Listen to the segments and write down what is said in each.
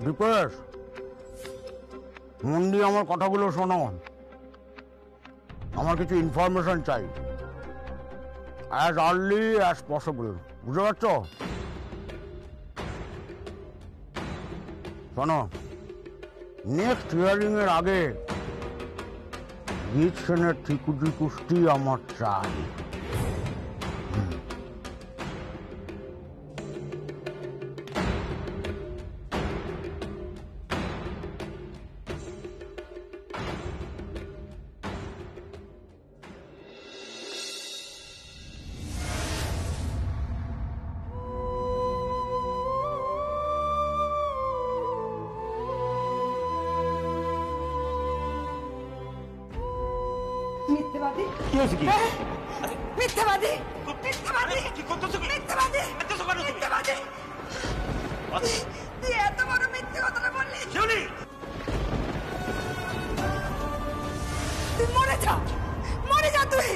দীপেশ, মন দিয়ে আমার কথাগুলো শোনো। আমার কিছু ইনফরমেশন চাই, অ্যাজ আর্লি অ্যাজ পসিবল, বুঝতে পারছো? শোনো, নেক্সট হিয়ারিং এর আগে জিৎ সেনের ঠিকুজি কুস্তি আমার চাই। মিথ্যাবাদী কি হয়েছে? কি মিথ্যাবাদী মিথ্যাবাদী কি করতেছো? মিথ্যাবাদী মিথ্যা কেন? মিথ্যাবাদী তুই এত বড় মিথ্যে কথাটা বললি। শিউলি, তুই মরে যা তুই।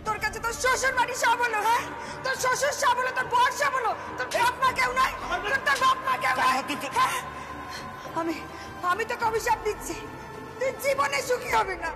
তোর কাছে তোর শ্বশুর বাড়ি সব হলো, হ্যাঁ? তোর শ্বশুর সব হলো, তোর বর সব হলো, তোর বাপ মা কেউ নাই, তোর বাপ মা কেউ নাই। হ্যাঁ? আমি তোকে অভিশাপ দিচ্ছি, তুই জীবনে সুখী হবে না।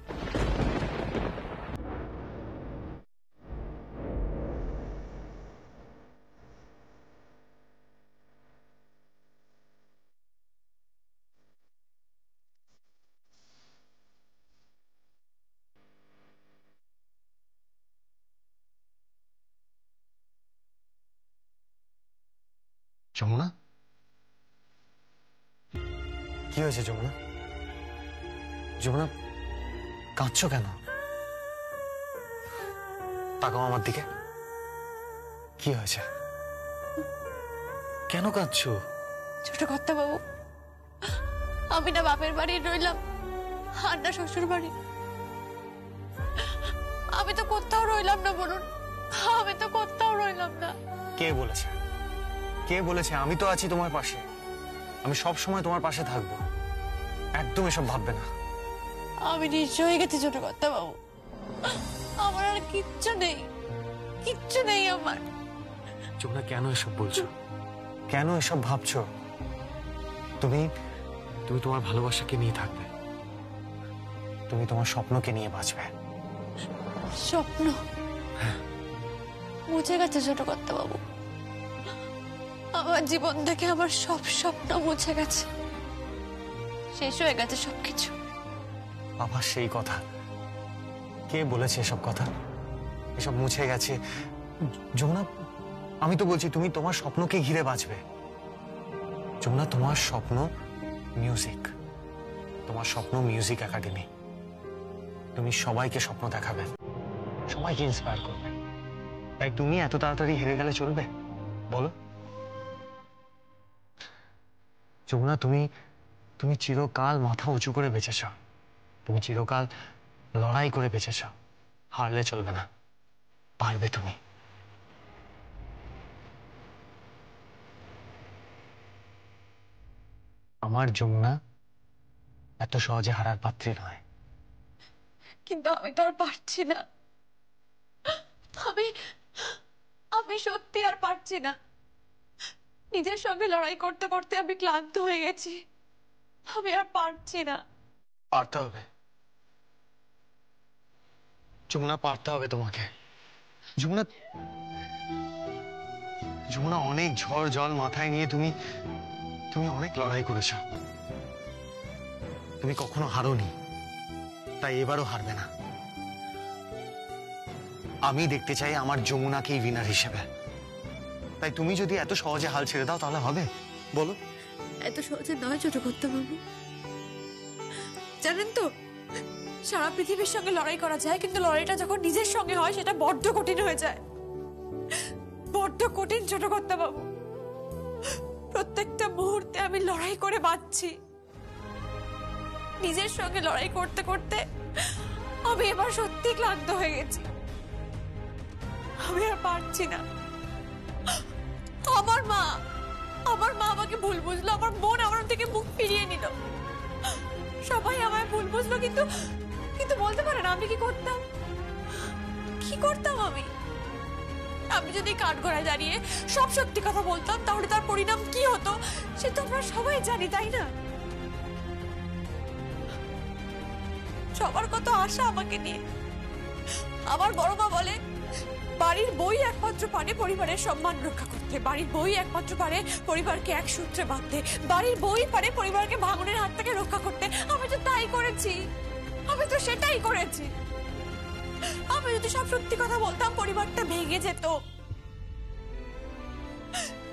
যমুনা, কি হয়েছে যমুনা? যমুনা, কাঁদছো কেন? তাকাও আমার দিকে। কি হয়েছে? কেন কাঁদছো? ছোট কর্তা বাবু, আমি না বাপের বাড়ি রইলাম আর না শ্বশুর বাড়ি। আমি তো কোথাও রইলাম না, বলুন। আমি তো কোথাও রইলাম না। কে বলেছে? কে বলেছে? আমি তো আছি তোমার পাশে, আমি সব সময় তোমার পাশে থাকবো। একদম এসব ভাববে না। আমি নিশ্চয় হয়ে গেছি ছোট কর্তা বাবু, আমার আর কিচ্ছু নেই, কিচ্ছু নেই আমার। যমুনা, কেন এসব বলছো? কেন এসব ভাবছো? তুমি তুমি তোমার ভালোবাসাকে নিয়ে থাকবে, তুমি তোমার স্বপ্নকে নিয়ে বাঁচবে। স্বপ্ন মুছে গেছে ছোট কর্তা বাবু, আমার জীবন থেকে আমার সব স্বপ্ন মুছে গেছে, শেষ হয়ে গেছে সবকিছু। আবার সেই কথা? কে বলেছে এসব কথা? এসব মুছে গেছে? যমুনা, আমি তো বলছি তুমি তোমার স্বপ্নকে ঘিরে বাঁচবে। যমুনা, তোমার স্বপ্ন মিউজিক, তোমার স্বপ্ন মিউজিক একাডেমি। তুমি সবাইকে স্বপ্ন দেখাবে, সবাইকে ইন্সপায়ার করবে। তাই তুমি এত তাড়াতাড়ি হেরে গেলে চলবে? বলো যমুনা, তুমি চিরকাল মাথা উঁচু করে বেঁচেছ, তুমি চিরকাল লড়াই করে বেঁচেছ। হারলে চলবে না, পারবে তুমি। আমার যমুনা এত সহজে হারার পাত্রী নয়। কিন্তু আমি তো আর পারছি না, আমি আমি সত্যি আর পারছি না। নিজের সঙ্গে লড়াই করতে করতে আমি ক্লান্ত হয়ে গেছি, আমি আর পারছি না। পারতে হবে যমুনা, পারতে হবে তোমাকে। যমুনা, যমুনা, অনেক ঝড় জল মাথায় নিয়ে তুমি অনেক লড়াই করেছ। তুমি কখনো হারোনি, তাই এবারও হারবে না। আমি দেখতে চাই আমার যমুনাকেই উইনার হিসেবে। তাই তুমি যদি এত সহজে হাল ছেড়ে দাও তাহলে হবে? বলো। এত সহজে নয় ছোট কর্তা বাবু, জানেন তো সারা পৃথিবীর সঙ্গে লড়াই করা যায়, কিন্তু লড়াইটা যখন নিজের সঙ্গে হয় সেটা বড্ড কঠিন হয়ে যায়, বড্ড কঠিন ছোট কর্তা বাবু। প্রত্যেকটা মুহূর্তে আমি লড়াই করে বাঁচছি, নিজের সঙ্গে লড়াই করতে করতে আমি এবার সত্যি ক্লান্ত হয়ে গেছি, আমি আর পারছি না। আমার মা আমাকে ভুল বুঝলো, আমার বোন আমার থেকে মুখ ফিরিয়ে নিল, সবাই আমায় ভুল বুঝলো, কিন্তু বলতে পারে না আমি কি করতাম। করতাম আমি? আমি যদি কাঠগড়ায় দাঁড়িয়ে সব সত্যি কথা বলতাম তাহলে তার পরিণাম কি হতো সে তো আমরা সবাই জানি, তাই না? সবার কত আশা আমাকে নিয়ে। আমার বড় মা বলে বাড়ির বই একমাত্র পারে পরিবারের সম্মান রক্ষা করতে, বাড়ির বই একমাত্র পারে পরিবারকে এক সূত্রে বাঁধতে, বাড়ির বই পারে পরিবারকে ভাঙনের হাত থেকে রক্ষা করতে। আমি তো তাই করেছি, আমি তো সেটাই করেছি। আমি যদি সব সত্যি কথা বলতাম পরিবারটা ভেঙে যেত,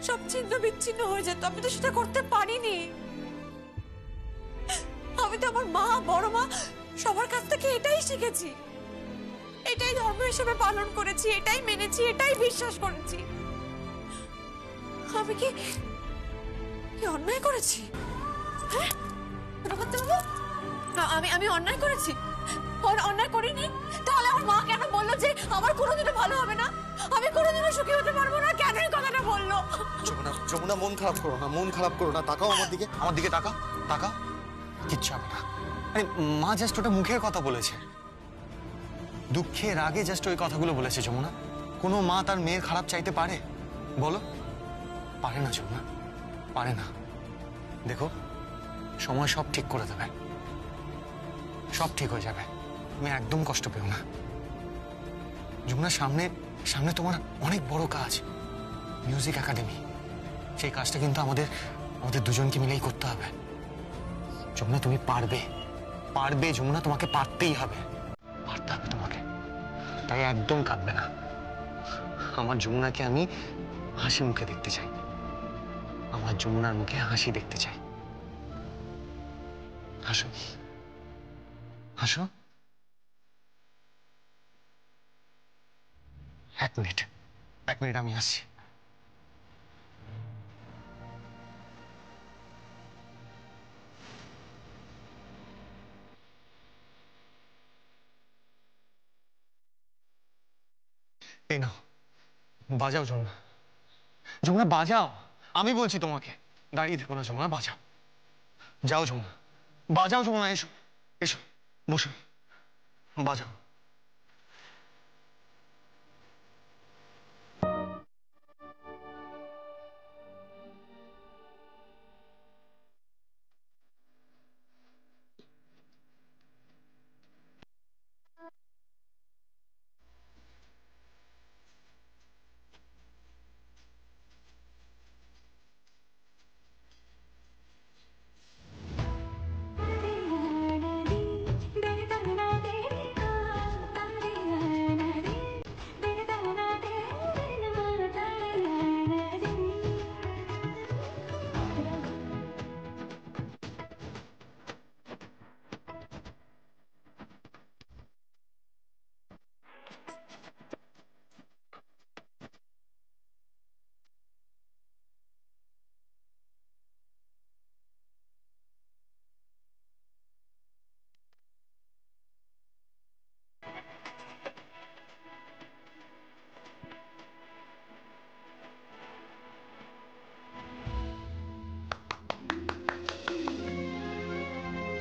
সব ছিন্ন বিচ্ছিন্ন হয়ে যেত। আমি তো সেটা করতে পারিনি। আমি তো আমার মা, বড় মা সবার কাছ থেকে এটাই শিখেছি, এটাই ধর্ম হিসেবে পালন করেছি, এটাই মেনেছি, এটাই বিশ্বাস করেছি। আমি কি অন্যায় করেছি? হ্যাঁ, আমি অন্যায় করেছি? অন্যায় করিনি। তাহলে আমার মা কেন বললো যে আমার কোনোদিনও ভালো হবে না, আমি কোনোদিনও সুখী হতে পারবো না? কেন এই কথাটা বললো? যমুনা, যমুনা মন খারাপ করো না, মন খারাপ করো না। তাকাও আমার দিকে, আমার দিকে তাকাও, তাকাও। কিচ্ছু হবে না। আরে মা জাস্ট ওটা মুখের কথা বলেছে, দুঃখের আগে জাস্ট ওই কথাগুলো বলেছে। যমুনা, কোনো মা তার মেয়ের খারাপ চাইতে পারে? বলো, পারে না যমুনা, পারে না। দেখো, সময় সব ঠিক করে দেবে, সব ঠিক হয়ে যাবে। তুমি একদম কষ্ট পেও না যমুনা। সামনে সামনে তোমার অনেক বড় কাজ, মিউজিক একাডেমি। সেই কাজটা কিন্তু আমাদের দুজনকে মিলেই করতে হবে। যমুনা, তুমি পারবে, পারবে যমুনা, তোমাকে পারতেই হবে, পারতে হবে তোমাকে। তাই একদম কাঁদবে না। আমার যমুনাকে আমি হাসি মুখে দেখতে চাই, আমার যমুনার মুখে হাসি দেখতে চাই। হাসো, হাসো। এক মিনিট, এক মিনিট, আমি আসছি। এই নাও, বাজাও যমুনা, যমুনা বাজাও। আমি বলছি তোমাকে, দাঁড়িয়ে থেকো না যমুনা, বাজাও। যাও যমুনা, বাজাও যমুনা, এসো এসো, বসো, বাজাও।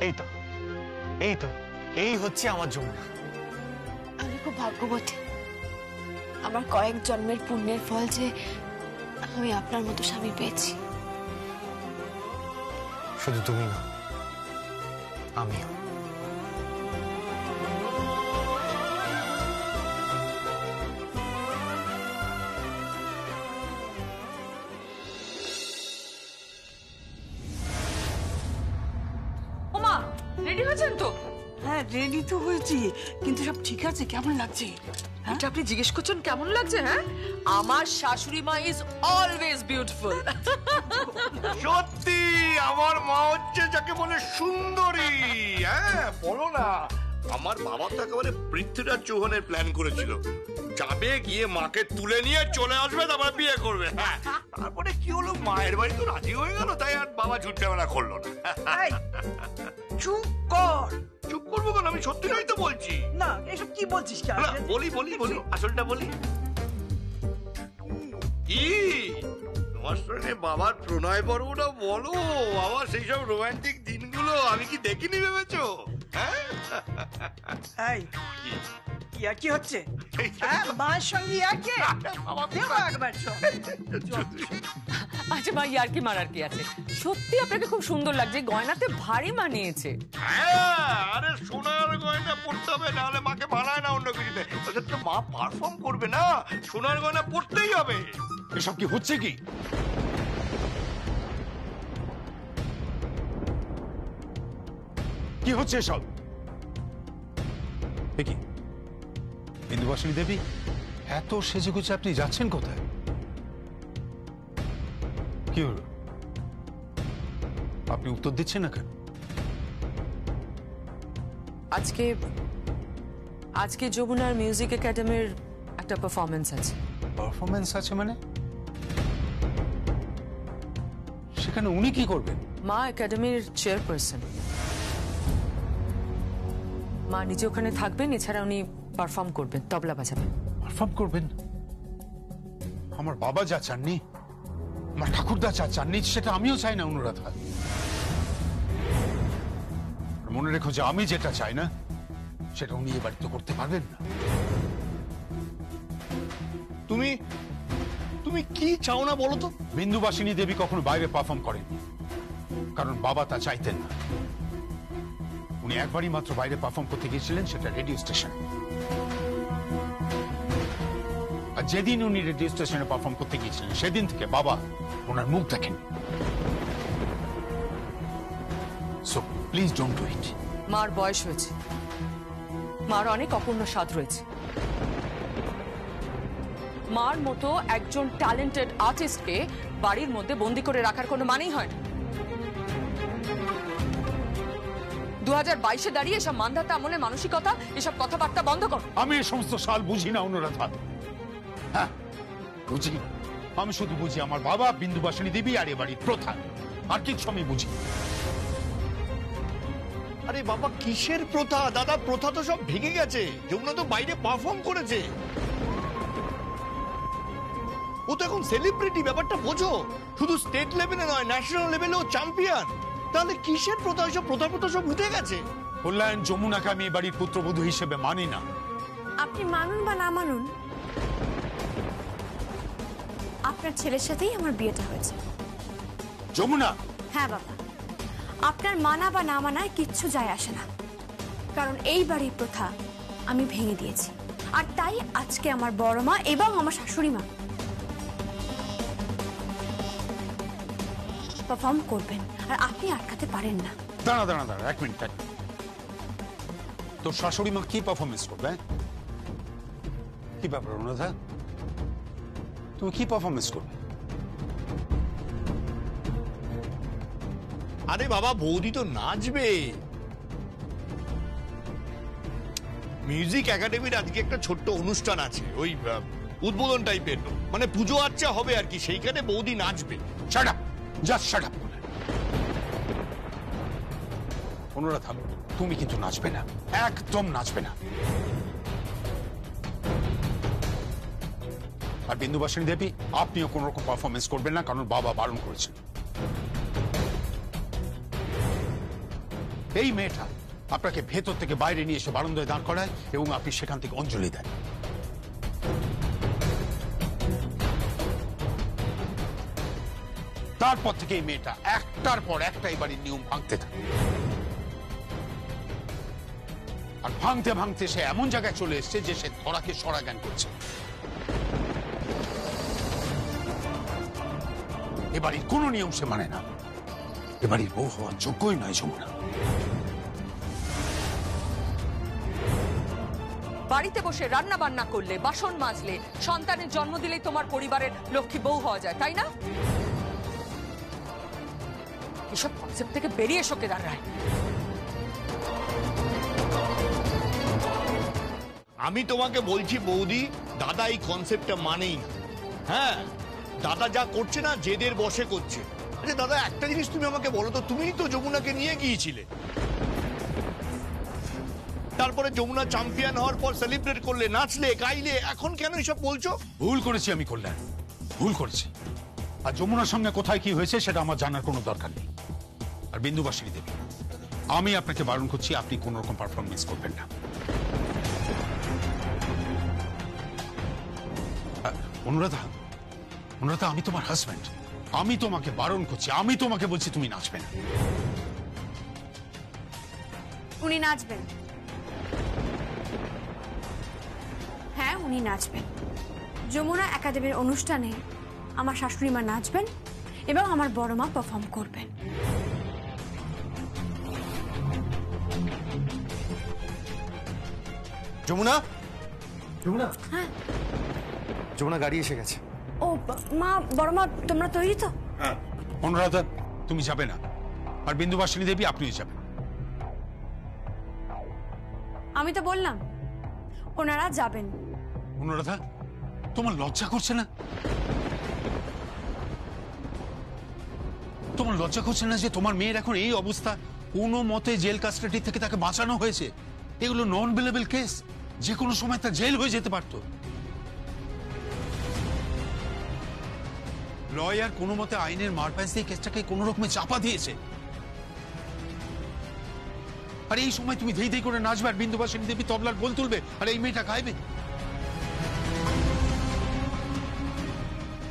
এই তো, এই তো, এই হচ্ছে আমার যমুনা। আমি খুব ভাগ্যবতী, আমার কয়েক জন্মের পুণ্যের ফল যে আমি আপনার মতো স্বামী পেয়েছি। শুধু তুমি না, আমিও। ওমা, রেডি হয়েছেন তো? হ্যাঁ, রেডি তো হয়েছি, কিন্তু সব ঠিক আছে? কেমন লাগছে? এটা আপনি জিজ্ঞেস করছেন কেমন লাগছে? হ্যাঁ, আমার শাশুড়ি মা ইজ অলওয়েজ বিউটিফুল। সত্যি আমার মা হচ্ছে যাকে বলে সুন্দরী। হ্যাঁ, বলো না, আমার বাবা তো একেবারে পৃথ্বীরাজ চৌহানের প্ল্যান করেছিল, যাবে গিয়ে মাকে তুলে নিয়ে চলে আসবে, তারপর বিয়ে করবে। হ্যাঁ, তারপরে কি হলো, মায়ের বাড়ি তো রাজি হয়ে গেল, তাই আর বাবা ঝুটঝামেলা করলো না। এই, চুপ কর। চুপ করবো কেন? আমি সত্যিটাই তো বলছি। না, এসব কি বলছিস? কি না, বলি বলি বলি, আসলটা বলি। কি তোমার সঙ্গে বাবার প্রণয় পর্বটা বলো, বাবা সেই সব রোমান্টিক দিনগুলো আমি কি দেখিনি ভেবেছো? হ্যাঁ, এই, কি আর কি হচ্ছে? হ্যাঁ মায়ের সঙ্গে ইয়াকে দেবো একবার চল। আচ্ছা মা, ইয়ার্কি মারার কি আছে? সত্যি আপনাকে খুব সুন্দর লাগছে, গয়নাতে ভারী মানিয়েছে। হ্যাঁ, আরে সোনার গয়না পড়তে হবে, নাহলে মাকে মানায় না অন্য কিছুতে। তাহলে তো মা পারফর্ম করবে না, সোনার গয়না পড়তেই হবে। এসব কি হচ্ছে কি? কি হচ্ছে এসব? কি বিন্দুবাসিনী দেবী, এত সেজে গুছে আপনি যাচ্ছেন কোথায়? কি হলো? আপনি উত্তর দিচ্ছেন না কেন? আজকে যমুনার মিউজিক একাডেমির একটা পারফরমেন্স আছে। পারফরমেন্স আছে মানে? সেখানে উনি কি করবেন? মা একাডেমির চেয়ারপারসন, মা নিজে ওখানে থাকবেন, এছাড়া উনি পারফর্ম করবেন, তবলা বাজাবেন। পারফর্ম করবেন? আমার বাবা যা চাননি, আমার ঠাকুরদা যা চাননি, সেটা আমিও চাই না অনুরাধা। মনে রেখো যে আমি যেটা চাই না সেটা উনি এ বাড়িতে করতে পারবেন না। তুমি তুমি কি চাও না বলো তো? বিন্দুবাসিনী দেবী কখনো বাইরে পারফর্ম করেন, কারণ বাবা তা চাইতেন না। উনি একবারই মাত্র বাইরে পারফর্ম করতে গিয়েছিলেন, সেটা রেডিও স্টেশন। আর যেদিন উনি রেডিও স্টেশনে পারফর্ম করতে গিয়েছিলেন, সেদিন থেকে বাবা ওনার মুখ দেখেন। So please don't do it. মার বয়স হয়েছে, মার অনেক অপূর্ণ স্বাদ রয়েছে। মার মতো একজন ট্যালেন্টেড আর্টিস্টকে বাড়ির মধ্যে বন্দি করে রাখার কোনো মানেই হয় না। 2022-এ দাঁড়িয়ে এসব মান্ধাতা আমলের মানসিকতা, এসব কথাবার্তা বন্ধ কর। আমি এই সমস্ত সাল বুঝি না অনুরাধা। হ্যাঁ বুঝি, আমি শুধু বুঝি আমার বাবা, বিন্দুবাসিনী দেবী আর এ বাড়ির প্রথা, আর কিছু আমি বুঝি। আরে বাবা, কিসের প্রথা দাদা? প্রথা তো সব ভেঙে গেছে। যমুনা তো বাইরে পারফর্ম করেছে, ও তো এখন সেলিব্রিটি। ব্যাপারটা বোঝো, শুধু স্টেট লেভেলে নয়, ন্যাশনাল লেভেলেও চ্যাম্পিয়ন। তাহলে কিসের প্রথা? সব প্রথা সব উঠে গেছে। কল্যাণ, যমুনাকে আমি এ বাড়ির পুত্রবধূ হিসেবে মানি না। আপনি মানুন বা না মানুন, আপনার ছেলের সাথেই আমার বিয়েটা হয়েছে। যমুনা! হ্যাঁ বাবা, আপনার মানা বা না মানায় কিচ্ছু যায় আসে না, কারণ এই বাড়ির প্রথা আমি ভেঙে দিয়েছি। আর তাই আজকে আমার বড় মা এবং আমার শাশুড়ি মা পারফর্ম করবেন, আর আপনি আটকাতে পারেন না। দাঁড়া দাঁড়া দাঁড়া, এক মিনিট। তোর শাশুড়ি মা কি পারফরমেন্স করবে? কি ব্যাপার অনুরাধা, তুমি কি পারফরমেন্স করবে? আরে বাবা, বৌদি তো নাচবে। মিউজিক একাডেমির আজকে একটা ছোট্ট অনুষ্ঠান আছে, ওই উদ্বোধন টাইপের, মানে পুজো আচ্ছা হবে আর কি, সেইখানে বৌদি নাচবে। Shut up, just shut up. Anuradha, তুমি কিন্তু নাচবে না, একদম নাচবে না। আর বিন্দুবাসিনী দেবী, আপনিও কোন রকম পারফরমেন্স করবেন না, কারণ বাবা বারণ করেছেন। এই মেয়েটা আপনাকে ভেতর থেকে বাইরে নিয়ে এসে বারান্দায় দাঁড় করায় এবং আপনি সেখান থেকে অঞ্জলি দেন। তারপর থেকে এই মেয়েটা একটার পর একটা এই বাড়ির নিয়ম ভাঙতে থাকে, আর ভাঙতে ভাঙতে সে এমন জায়গায় চলে এসছে যে সে ধরাকে সরা জ্ঞান করছে। এ বাড়ির কোনো নিয়ম সে মানে না, এ বাড়ির বউ হওয়ার যোগ্যই নয় যমুনা। বাড়িতে বসে রান্না বান্না করলে, বাসন মাজলে, সন্তানের জন্ম দিলেই তোমার পরিবারের লক্ষ্মী বউ হওয়া যায়, তাই না? এসব কনসেপ্ট থেকে বেরিয়ে এসো কেদার রায়। আমি তোমাকে বলছি বৌদি, দাদা এই কনসেপ্টটা মানেই না। হ্যাঁ, দাদা যা করছে না জেদের বসে করছে। আচ্ছা দাদা, একটা জিনিস তুমি আমাকে বলো তো, তুমিই তো যমুনাকে নিয়ে গিয়েছিলে, তারপরে যমুনা চ্যাম্পিয়ন হওয়ার পর সেলিব্রেট করলে, নাচলে, গাইলে, এখন কেন এসব বলছো? ভুল করেছি আমি কল্যাণ, ভুল করেছি। আর যমুনার সঙ্গে কোথায় কি হয়েছে সেটা আমার জানার কোনো দরকার নেই। আর বিন্দুবাসিনী দেবী, আমি আপনাকে বারণ করছি, আপনি কোন রকম পারফরমেন্স করবেন না। অনুরাধা, অনুরাধা, আমি তোমার হাজব্যান্ড, আমি তোমাকে বারণ করছি, আমি তোমাকে বলছি তুমি নাচবে না। উনি নাচবেন, হ্যাঁ উনি নাচবেন। যমুনা একাডেমির অনুষ্ঠানে আমার শাশুড়ি মা নাচবেন এবং আমার বড় মা পারফর্ম করবেন। যমুনা, যমুনা, হ্যাঁ যমুনা গাড়ি এসে গেছে। ও মা, বড় মা, তোমরা তৈরি তো? হ্যাঁ অনুরাধা, তুমি যাবে না, আর বিন্দুবাসিনী দেবী আপনিও যাবেন। আমি তো বললাম ওনারা যাবেন। অনুরাধা, তোমার লজ্জা করছে না? তোমার লজ্জা করছে না যে তোমার মেয়ের এখন এই অবস্থা, কোনো মতে জেল কাস্টাডি থেকে তাকে বাঁচানো হয়েছে? এগুলো নন বেলেবল কেস, যে কোনো সময় তার জেল হয়ে যেতে পারতো। লয়ার কোনো মতে আইনের মারপ্যাচ দিয়ে কেসটাকে কোনো রকমে চাপা দিয়েছে। আর এই সময় তুমি ধেই ধেই করে নাচবে, আর বিন্দুবাসিনী দেবী তবলার গোল তুলবে, আর এই মেয়েটা গাইবে।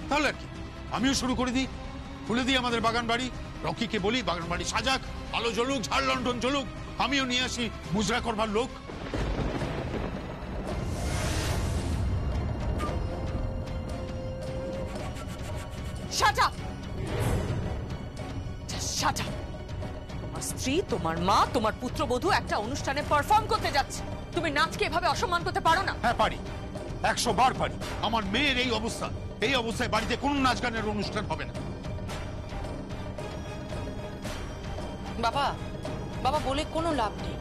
তাহলে আর কি, আমিও শুরু করে দিই, খুলে দিই আমাদের বাগান বাড়ি। রকিকে বলি বাগান বাড়ি সাজাক, আলো জ্বলুক, ঝাড় লন্ঠন জ্বলুক, আমিও নিয়ে আসি মুজরা করবার লোক। Shut up! Just shut up! তোমার স্ত্রী, তোমার মা, তোমার পুত্রবধূ একটা অনুষ্ঠানে পারফর্ম করতে যাচ্ছে, তুমি নাচকে এভাবে অসম্মান করতে পারো না। হ্যাঁ পারি, 100 বার পারি। আমার মেয়ের এই অবস্থা, এই অবস্থায় বাড়িতে কোন নাচ গানের অনুষ্ঠান হবে না। বাবা, বাবা বলে কোনো লাভ নেই।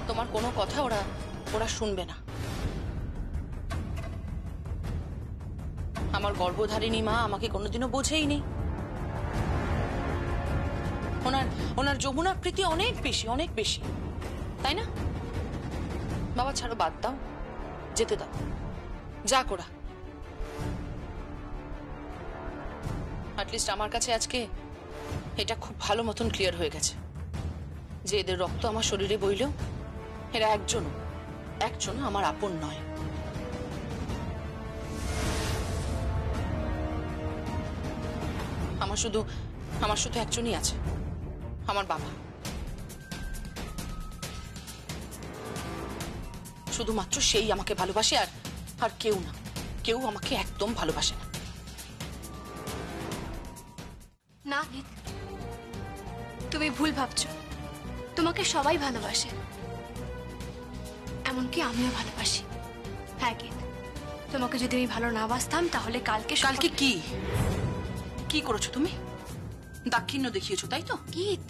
তোমার কোনো কথা ওরা শুনবে না। আমার গর্ভধারিণী মা আমাকে কোনোদিনও বোঝেই নেই। ওনার যমুনার প্রীতি অনেক বেশি, অনেক বেশি, তাই না? বাবা ছাড়ো, বাদ দাও, যেতে দাও, যা করা। অ্যাটলিস্ট আমার কাছে আজকে এটা খুব ভালো মতন ক্লিয়ার হয়ে গেছে যে এদের রক্ত আমার শরীরে বইলেও এরা একজনও আমার আপন নয়। আমার শুধু একজনই আছে, আমার বাবা। শুধুমাত্র সেই আমাকে ভালোবাসে, আর কেউ না, কেউ আমাকে একদম ভালোবাসে না। না গীত, তুমি ভুল ভাবছো। তোমাকে সবাই ভালোবাসে, এমনকি আমিও ভালোবাসি। হ্যাঁ গীত, তোমাকে যদি আমি ভালো না বাসতাম তাহলে কালকে কি করেছো তুমি? দাক্ষিণ্য দেখিয়েছো, তাই তো? গীত,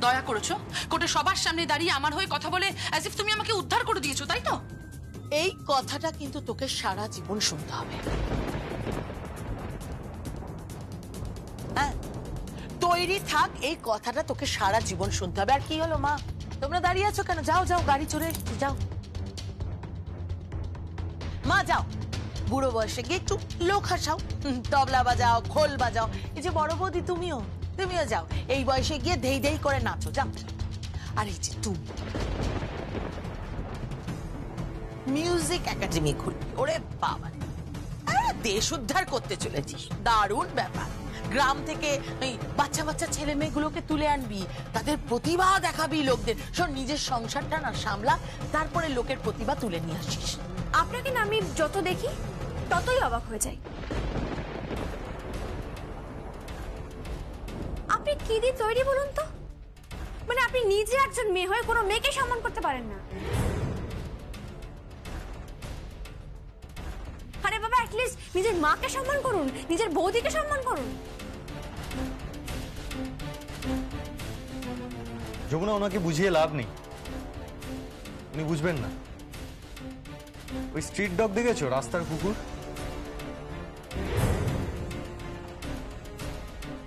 দয়া করেছো, কোর্টে সবার সামনে দাঁড়িয়ে আমার হয়ে কথা বলে অ্যাজ ইফ তুমি আমাকে উদ্ধার করে দিয়েছো, তাই তো? এই কথাটা কিন্তু তোকে সারা জীবন শুনতে হবে। হ্যাঁ, তৈরি থাক, এই কথাটা তোকে সারা জীবন শুনতে হবে। আর কি হলো মা, তোমরা দাঁড়িয়ে আছো কেন? যাও যাও, গাড়ি চড়ে যাও। মা যাও, বুড়ো বয়সে গিয়ে একটু লোক হাসাও, তবলা বাজাও, খোল বাজাও। এই যে বড় বৌদি, তুমিও যাও, এই বয়সে গিয়ে ধেই ধেই করে নাচো, যাও। আর এই যে তুমি মিউজিক একাডেমি খুলবি, ওরে বাবা, দেশ উদ্ধার করতে চলেছিস, দারুণ ব্যাপার। গ্রাম থেকে ওই বাচ্চা বাচ্চা ছেলে মেয়েগুলোকে তুলে আনবি, তাদের প্রতিভা দেখাবি লোকদের। শোন, নিজের সংসারটা না সামলা, তারপরে লোকের প্রতিভা তুলে নিয়ে আসিস। আপনাকে না আমি যত দেখি ততই অবাক হয়ে যাই। আপনি কি দিয়ে তৈরি বলুন তো? মানে আপনি নিজে একজন মেয়ে হয়ে কোনো মেয়েকে সম্মান করতে পারেন না? আরে বাবা, অ্যাটলিস্ট নিজের মাকে সম্মান করুন, নিজের বৌদিকে সম্মান করুন। যমুনা, ওনাকে বুঝিয়ে লাভ নেই, উনি বুঝবেন না। ওই স্ট্রিট ডগ দেখেছো, রাস্তার কুকুর?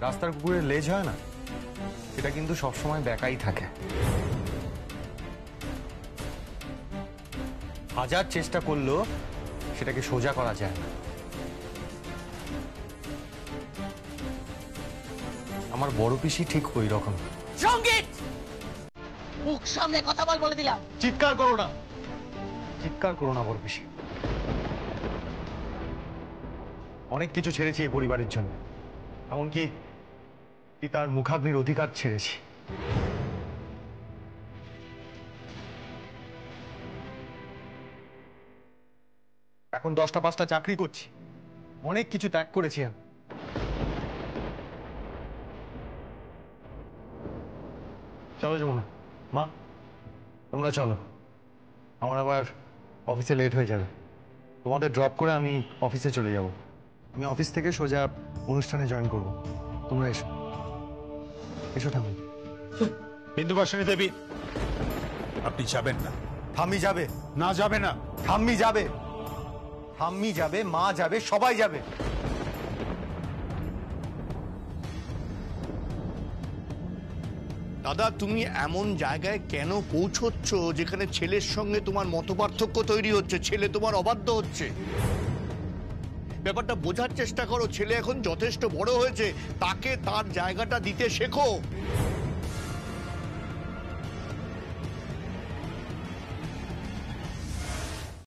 রাস্তার কুকুরের লেজ হয় না, সেটা কিন্তু সবসময় বেঁকাই থাকে। হাজার চেষ্টা করলেও সেটাকে সোজা করা যায় না। আমার বড় পিসি ঠিক ওই রকম। সঙ্গীত, মুখ সামনে কথা বল বলে দিলাম। চিৎকার করো না, চিৎকার করো না বড় বেশি। অনেক কিছু ছেড়েছি এই পরিবারের জন্য, এমনকি তার মুখাগ্নির অধিকার ছেড়েছি। এখন 10টা 5টা চাকরি করছি, অনেক কিছু ত্যাগ করেছি আমি। চলো যাবো না মা, তোমরা চলো, আমার আবার অফিসে লেট হয়ে যাবে। তোমাদের ড্রপ করে আমি অফিসে চলে যাব। আমি অফিস থেকে সোজা অনুষ্ঠানে জয়েন করব। তোমরা এসো, এসো ঠাকুর। বিন্দুবাসিনী দেবী, আপনি যাবেন না। ঠাম্মি যাবে। না, যাবে না। ঠাম্মি যাবে, ঠাম্মি যাবে, মা যাবে, সবাই যাবে। দাদা, তুমি এমন জায়গায় কেন পৌঁছচ্ছ যেখানে ছেলের সঙ্গে তোমার মতপার্থক্য তৈরি হচ্ছে, ছেলে তোমার অবাধ্য হচ্ছে? ব্যাপারটা বোঝার চেষ্টা করো। ছেলে এখন যথেষ্ট বড় হয়েছে, তাকে তার জায়গাটা দিতে শেখো।